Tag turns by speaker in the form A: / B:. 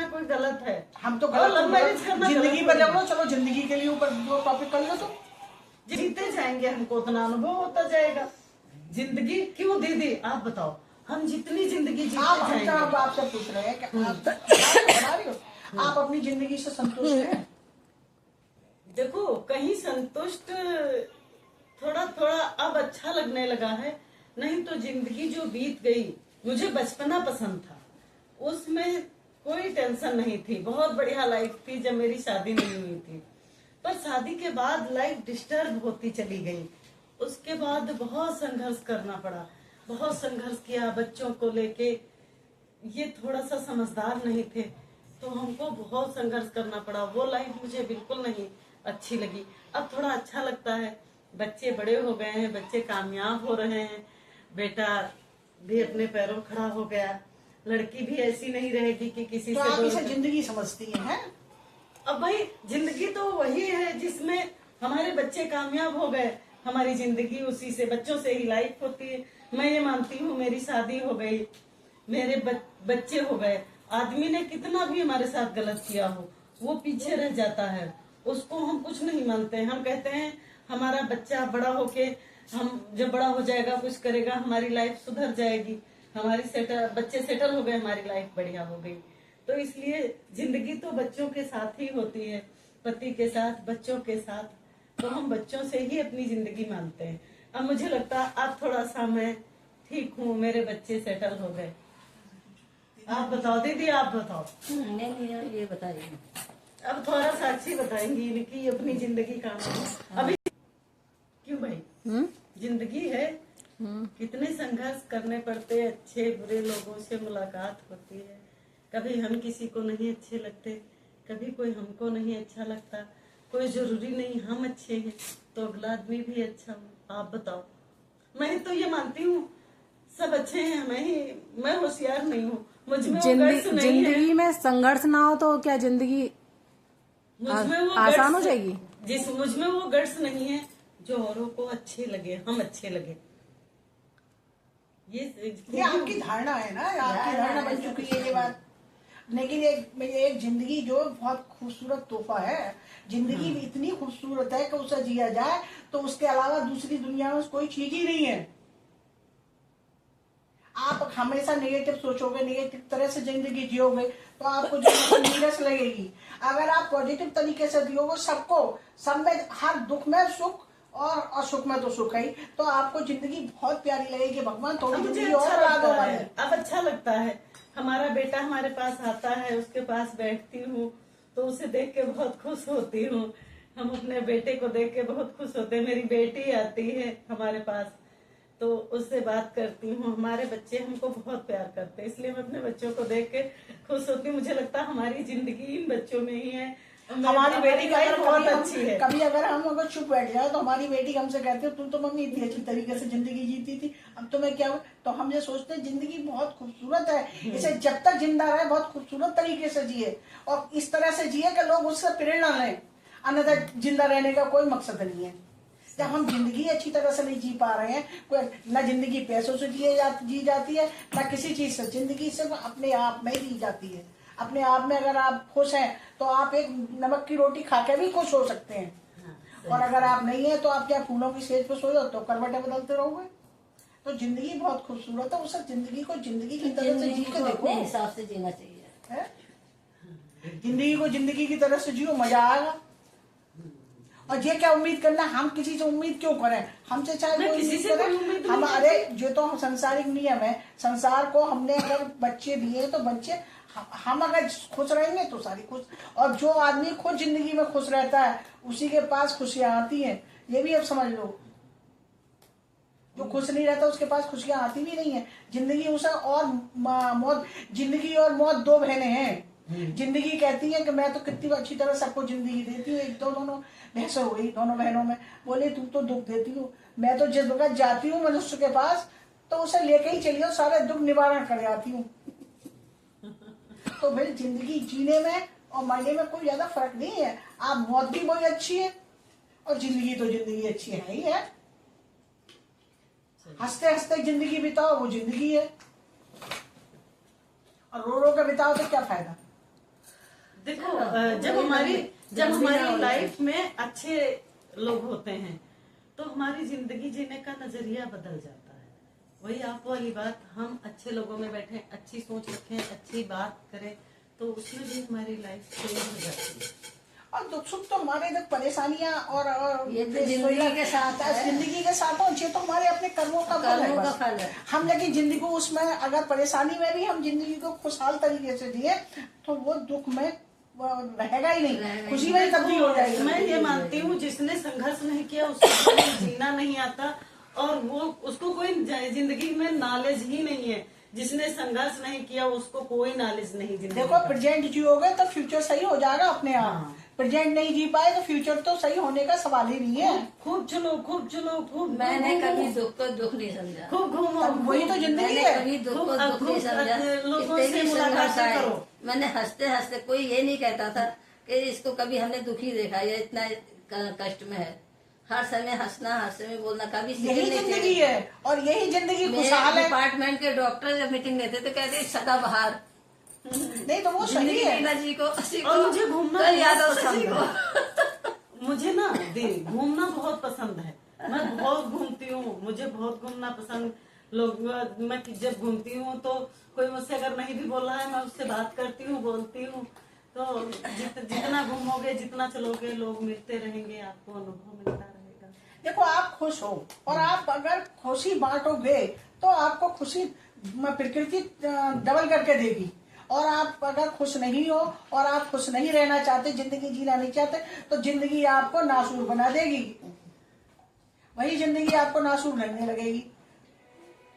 A: कोई गलत है।
B: हम तो
A: और लव मैरिज करना
B: जिंदगी पर जब चलो जिंदगी के लिए ऊपर दो टॉपिक कर लो तो
A: जीते जाएंगे, हमको उतना अनुभव होता जाएगा। जिंदगी क्यों दीदी आप बताओ, हम जितनी जिंदगी जीते
B: आप
A: जाएंगे।
B: हम आपसे पूछ रहे हैं कि आप बना रही हो, आप अपनी जिंदगी से संतुष्ट हैं?
A: देखो कहीं संतुष्ट थोड़ा थोड़ा अब अच्छा लगने लगा है, नहीं तो जिंदगी जो बीत गई, मुझे बचपना पसंद था, उसमें कोई टेंशन नहीं थी, बहुत बढ़िया लाइफ थी जब मेरी शादी नहीं हुई थी। पर शादी के बाद लाइफ डिस्टर्ब होती चली गई। उसके बाद बहुत संघर्ष करना पड़ा, बहुत संघर्ष किया बच्चों को लेके। ये थोड़ा सा समझदार नहीं थे तो हमको बहुत संघर्ष करना पड़ा। वो लाइफ मुझे बिल्कुल नहीं अच्छी लगी। अब थोड़ा अच्छा लगता है, बच्चे बड़े हो गए हैं, बच्चे कामयाब हो रहे हैं, बेटा भी अपने पैरों खड़ा हो गया, लड़की भी ऐसी नहीं रहेगी कि किसी
B: तो
A: से
B: आप इसे
A: दूर।
B: जिंदगी समझती हैं?
A: अब भाई जिंदगी तो वही है जिसमें हमारे बच्चे कामयाब हो गए, हमारी जिंदगी उसी से, बच्चों से ही लाइफ होती है। मैं ये मानती हूँ मेरी शादी हो गई, मेरे बच्चे हो गए, आदमी ने कितना भी हमारे साथ गलत किया हो वो पीछे रह जाता है, उसको हम कुछ नहीं मानते हैं। हम कहते हैं हमारा बच्चा बड़ा होके, हम जब बड़ा हो जाएगा कुछ करेगा, हमारी लाइफ सुधर जाएगी, हमारी बच्चे सेटल हो गए, हमारी लाइफ बढ़िया हो गई। तो इसलिए जिंदगी तो बच्चों के साथ ही होती है, पति के साथ, बच्चों के साथ। तो हम बच्चों से ही अपनी जिंदगी मानते हैं। अब मुझे लगता है अब थोड़ा सा मैं ठीक हूँ, मेरे बच्चे सेटल हो गए। आप बताओ दीदी, आप बताओ।
C: नहीं ये बताइए।
A: अब थोड़ा साक्षी बताएंगी इनकी अपनी जिंदगी का अभी। क्यों भाई, जिंदगी है, कितने संघर्ष करने पड़ते, अच्छे बुरे लोगों से मुलाकात होती है। कभी हम किसी को नहीं अच्छे लगते, कभी कोई हमको नहीं अच्छा लगता। कोई जरूरी नहीं हम अच्छे हैं तो अगला आदमी भी अच्छा हो। आप बताओ, मैं तो ये मानती हूँ सब अच्छे हैं, मैं होशियार नहीं हूँ, मुझमें वो गट्स नहीं है।
C: जिंदगी में संघर्ष ना हो तो क्या जिंदगी
A: मुझमें वो
C: आसान हो
A: guts-
C: जाएगी?
A: मुझमें वो गट्स नहीं है जो औरों को अच्छे लगे, हम अच्छे लगे।
B: ये आपकी धारणा है ना, आपकी धारणा बन चुकी है ये बात। लेकिन एक जिंदगी जो बहुत खूबसूरत तोहफा है, जिंदगी भी इतनी खूबसूरत है कि उसे जिया जाए तो उसके अलावा दूसरी दुनिया में कोई चीज ही नहीं है। आप हमेशा नेगेटिव सोचोगे, नेगेटिव तरह से जिंदगी जियोगे तो आपको जो नीरस लगेगी। अगर आप पॉजिटिव तरीके से जियोगे, सबको सब में, हर दुख में सुख और असुख में तो सुख है, तो आपको जिंदगी बहुत प्यारी लगेगी। भगवान थोड़ी जिंदगी और बढ़ा दो भाई।
A: अब अच्छा लगता है, हमारा बेटा हमारे पास आता है, उसके पास बैठती हूँ तो उसे देख के बहुत खुश होती हूँ। हम अपने बेटे को देख के बहुत खुश होते हैं। मेरी बेटी आती है हमारे पास तो उससे बात करती हूँ। हमारे बच्चे हमको बहुत प्यार करते हैं, इसलिए मैं अपने बच्चों को देख के खुश होती हूँ। मुझे लगता है हमारी जिंदगी इन बच्चों में ही है।
B: हमारी बेटी का
A: बहुत अच्छी है।
B: कभी अगर हम चुप बैठ जाए तो हमारी बेटी हमसे कहती है तुम तो मम्मी इतनी अच्छी तरीके से जिंदगी जीती थी, अब तो मैं क्या हूँ। तो हम ये सोचते हैं जिंदगी बहुत खूबसूरत है, इसे जब तक जिंदा रहे बहुत खूबसूरत तरीके से जिए और इस तरह से जिए कि लोग उससे प्रेरणा लें। अन्यथा जिंदा रहने का कोई मकसद नहीं है। जब हम जिंदगी अच्छी तरह से नहीं जी पा रहे हैं, कोई न जिंदगी पैसों से जी जाती है, न किसी चीज से। जिंदगी सिर्फ अपने आप में ही जी जाती है। अपने आप में अगर आप खुश हैं तो आप एक नमक की रोटी खा के भी खुश हो सकते हैं। और अगर आप नहीं है तो आप क्या फूलों की सेज पे सो जाओ तो करवटें बदलते रहोगे। तो जिंदगी बहुत खूबसूरत है, उस जिंदगी को जिंदगी की तरह से जी के देखो,
C: हिसाब से जीना चाहिए।
B: जिंदगी को जिंदगी की तरह से जियो, मजा आएगा। और ये क्या उम्मीद करना, हम किसी से उम्मीद क्यों करें, हमसे चाहे कोई
A: किसी से कोई उम्मीद नहीं
B: हमारे जो तो संसारिक नियम है, संसार को हमने अगर बच्चे दिए तो बच्चे हम अगर खुश रहेंगे तो सारी खुश। और जो आदमी खुद जिंदगी में खुश रहता है उसी के पास खुशियां आती हैं, ये भी अब समझ लो। जो खुश नहीं रहता उसके पास खुशियां आती भी नहीं है। जिंदगी उसे और मौत, जिंदगी और मौत दो बहनें हैं। जिंदगी कहती है कि मैं तो कितनी अच्छी तरह सबको जिंदगी देती हूँ। एक तो दोनों भैंसें हो गई, दोनों बहनों में बोले तुम तो दुख देती हो, मैं तो जिस वक्त जाती हूँ मनुष्य के पास तो उसे लेके ही चली, सारे दुख निवारण कर जाती हूँ। तो भाई जिंदगी जीने में और मरने में कोई ज्यादा फर्क नहीं है। आप मौत भी वही अच्छी है और जिंदगी तो जिंदगी अच्छी है ही है। हंसते हंसते जिंदगी बिताओ वो जिंदगी है, और रो रो के बिताओ तो क्या फायदा।
A: देखो जब
C: वही
A: हमारी
C: जब भी ना हो
A: लाइफ में अच्छे लोग होते हैं तो हमारी जिंदगी जीने का नजरिया बदल जाता है। वही आप वाली बात, हम अच्छे लोगों में बैठे, अच्छी सोच रखें, अच्छी बात करें तो उसमें भी हमारी लाइफ चेंज हो जाती है।
B: और दुख सुख तो हमारे इधर परेशानियां और
C: ये तो जिंदगी के साथ है।
B: जिंदगी के साथ हो, ये तो हमारे अपने कर्मों का फल है
C: कर्मों का
B: बस।
C: फल है।
B: हम लेकिन जिंदगी को उसमें अगर परेशानी में भी हम जिंदगी को खुशहाल तरीके से जिए तो वो दुख में वो रहेगा ही नहीं, खुशी में ही तब्दील हो जाएगी।
A: मैं ये मानती हूँ जिसने संघर्ष नहीं किया उसको जीना नहीं आता, और वो उसको कोई जिंदगी में नॉलेज ही नहीं है। जिसने संघर्ष नहीं किया उसको कोई नॉलेज नहीं जिंदगी
B: देखो
A: का।
B: प्रेजेंट जियोगे तो फ्यूचर सही हो जाएगा अपने आप।
A: हाँ।
B: प्रेजेंट नहीं जी पाए तो फ्यूचर तो सही होने का सवाल ही नहीं है।
A: खूब चलो, खूब चलो, खूब
C: मैंने
A: घूमो,
C: कभी दुख को दुख नहीं समझा।
A: खूब घूमो।
B: तब वही तो जिंदगी
C: मैंने
B: है।
C: कभी दुख को
A: खूब
C: दुख नहीं समझा।
A: लोगों
C: कितने
A: से
C: भी संघर्ष
A: मुलाकातें
C: आए,
A: करो।
C: मैंने हंसते हंसते, कोई ये नहीं कहता था कि इसको कभी हमने दुखी देखा या इतना कष्ट में है। हर समय हंसना, हर समय बोलना, कभी
B: यही जिंदगी है और यही जिंदगी खुशहाल
C: मेरे
B: है।
C: डिपार्टमेंट के डॉक्टर जब मीटिंग लेते तो कहते सदाबहार
B: नहीं तो वो सही
C: जिंदगी
B: है।
C: जीना जी को, हंसी को,
A: और मुझे घूमना
C: कल याद हो
A: बहुत
C: सभी
A: पसंद
C: को।
A: है। मुझे ना घूमना बहुत पसंद है। मैं बहुत घूमती हूँ, मुझे बहुत घूमना पसंद। लोग मैं जब घूमती हूँ तो कोई मुझसे अगर नहीं भी बोल रहा है मैं उससे बात करती हूँ, बोलती हूँ। तो जितना घूमोगे, जितना चलोगे, लोग मिलते रहेंगे, आपको अनुभव मिलता रहेगा।
B: देखो आप खुश हो और आप अगर खुशी बांटोगे तो आपको खुशी प्रकृति डबल करके देगी। और आप अगर खुश नहीं हो और आप खुश नहीं रहना चाहते, जिंदगी जीना नहीं चाहते, तो जिंदगी आपको नासूर बना देगी। वही जिंदगी आपको नासूर लगने लगेगी।